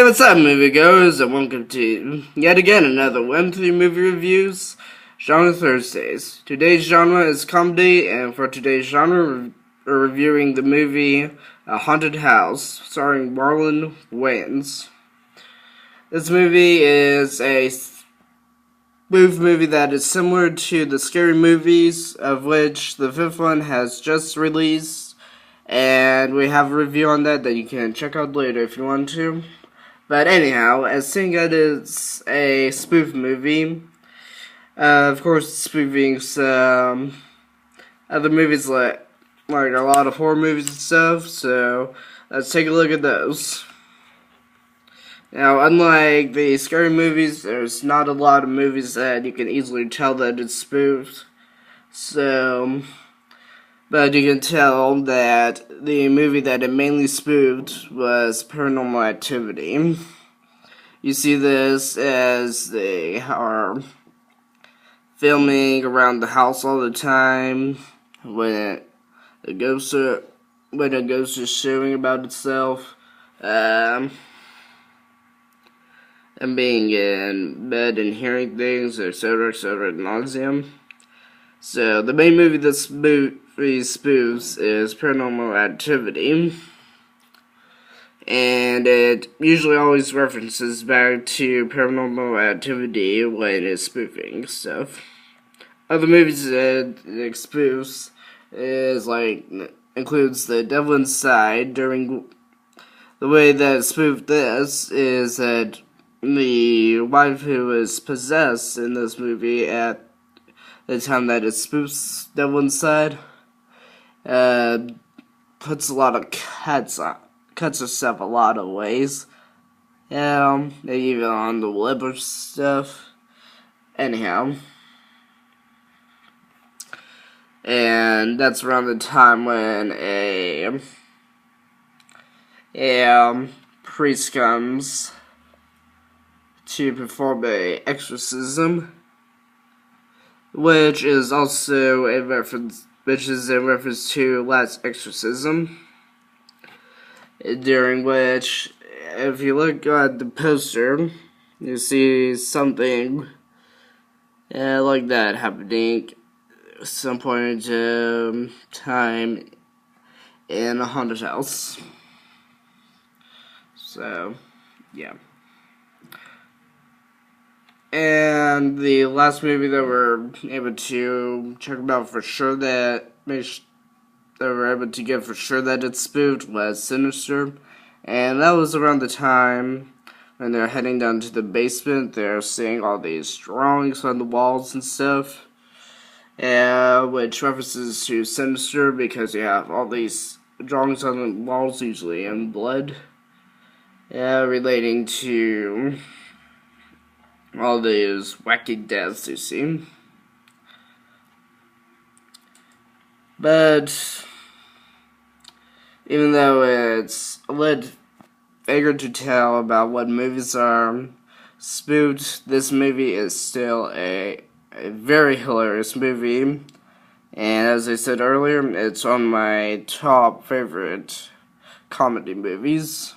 Hey, what's up, moviegoers, and welcome to yet again another Web3 movie reviews genre Thursdays. Today's genre is comedy, and for today's genre, we're reviewing the movie A Haunted House, starring Marlon Wayans. This movie is a spoof movie that is similar to the scary movies, of which the fifth one has just released, and we have a review on that you can check out later if you want to. But anyhow, as seeing it is a spoof movie, of course spoofing some other movies like a lot of horror movies and stuff, so let's take a look at those. Now, unlike the scary movies, there's not a lot of movies that you can easily tell that it's spoofed, but you can tell that the movie that it mainly spoofed was Paranormal Activity. You see this as they are filming around the house all the time when a ghost is showing about itself, and being in bed and hearing things, etc., ad nauseum. So the main movie this movie spoofs is Paranormal Activity, and it usually always references back to Paranormal Activity when it's spoofing stuff. Other movies that it spoofs includes The Devil Inside. During the way that it spoofed this is that the wife who was possessed in this movie at the time that it spoofs Devil Inside puts a lot of cuts herself a lot of ways. Even on the lip or stuff. Anyhow. And that's around the time when a priest comes to perform a exorcism, which is also a reference to Last Exorcism, during which, if you look at the poster, you see something like that happening at some point in time in a haunted house. So, yeah. And the last movie that we're able to check about for sure that we're able to get for sure that it's spoofed was Sinister, and that was around the time when they're heading down to the basement. They're seeing all these drawings on the walls and stuff, which references to Sinister because you have all these drawings on the walls, usually in blood, relating to all these wacky deaths you see. But even though it's a little vaguer to tell about what movies are spoofed, this movie is still a very hilarious movie. And as I said earlier, it's on my top favorite comedy movies.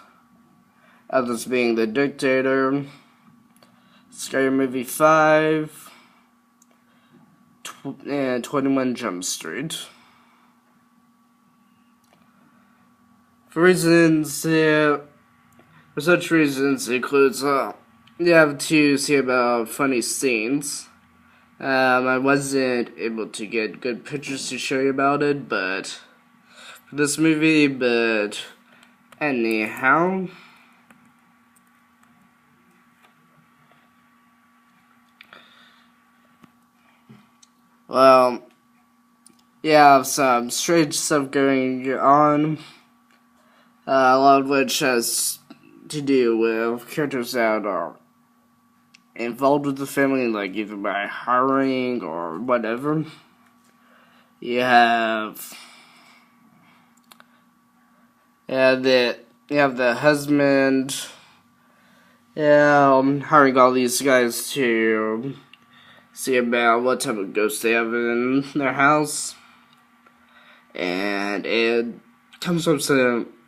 Others being The Dictator, Scary Movie 5, and 21 Jump Street. For such reasons includes, you have to see about funny scenes. I wasn't able to get good pictures to show you about it, but for this movie, but anyhow. Well, you have some strange stuff going on, a lot of which has to do with characters that are involved with the family, like either by hiring or whatever. You have the husband hiring all these guys to see about what type of ghosts they have in their house, and it comes up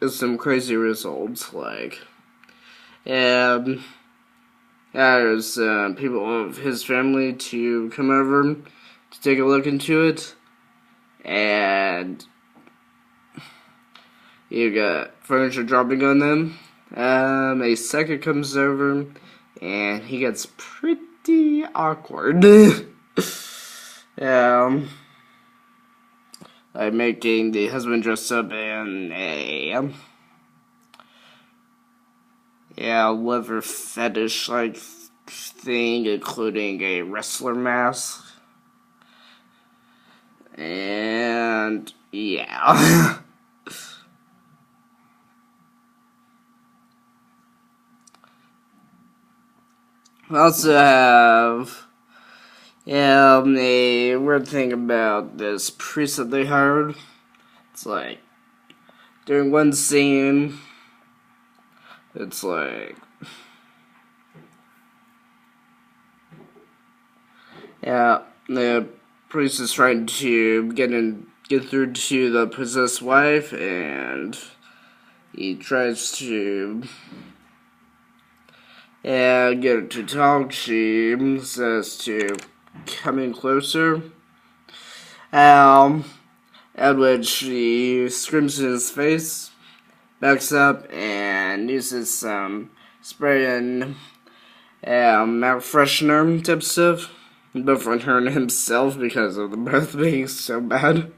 with some crazy results. Like, and there's people of his family to come over to take a look into it, and you got furniture dropping on them. A second comes over, and he gets pretty awkward. Like making the husband dress up in a liver fetish like thing, including a wrestler mask, and yeah. We also have a weird thing about this priest that they hired. It's like during one scene, it's like the priest is trying to get through to the possessed wife, and he tries to get her to talk. She says to come in closer, at which she screams in his face, backs up, and uses some spray and mouth freshener type stuff, both on her and himself because of the breath being so bad.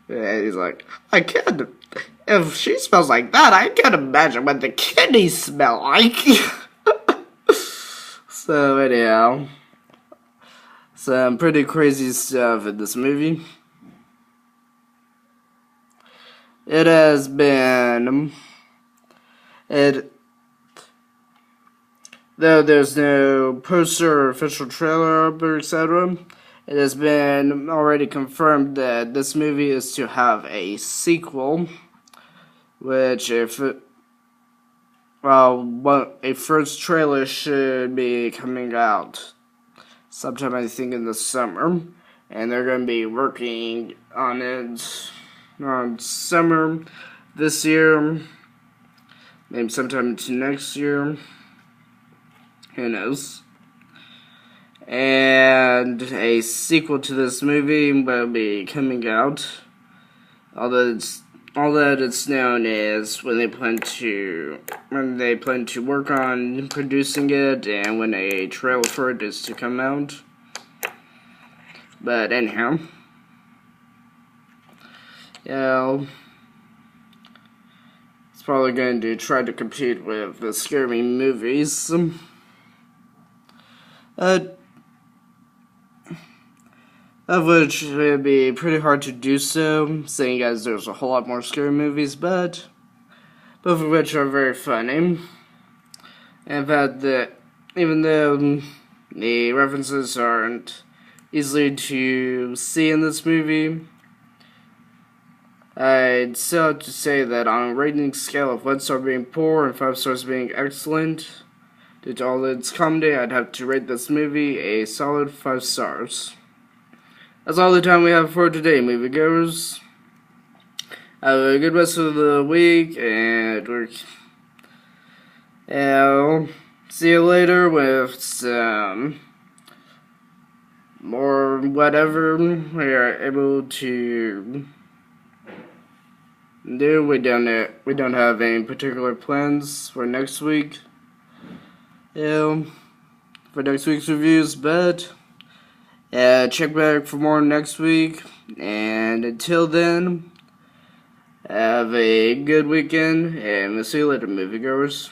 And he's like, I can't. If she smells like that, I can't imagine what the kidneys smell like. So anyhow, some pretty crazy stuff in this movie. It has been, though there's no poster or official trailer up or etc., it has been already confirmed that this movie is to have a sequel, which a first trailer should be coming out sometime, I think, in the summer, and they're going to be working on it on summer this year, maybe sometime into next year, who knows. And a sequel to this movie will be coming out, although all that it's known is when they plan to work on producing it, and when a trailer for it is to come out. But anyhow, it's probably going to try to compete with the scary movies. Of which it would be pretty hard to do so, seeing as there's a whole lot more scary movies, but both of which are very funny. In fact, even though the references aren't easily to see in this movie, I'd still have to say that on a rating scale of 1 star being poor and 5 stars being excellent, due to all its comedy, I'd have to rate this movie a solid 5 stars. That's all the time we have for today, moviegoers. Have a good rest of the week, and I'll see you later with some more whatever we are able to do. We don't have any particular plans for next week. For next week's reviews, but check back for more next week, and until then, have a good weekend, and we'll see you later, moviegoers.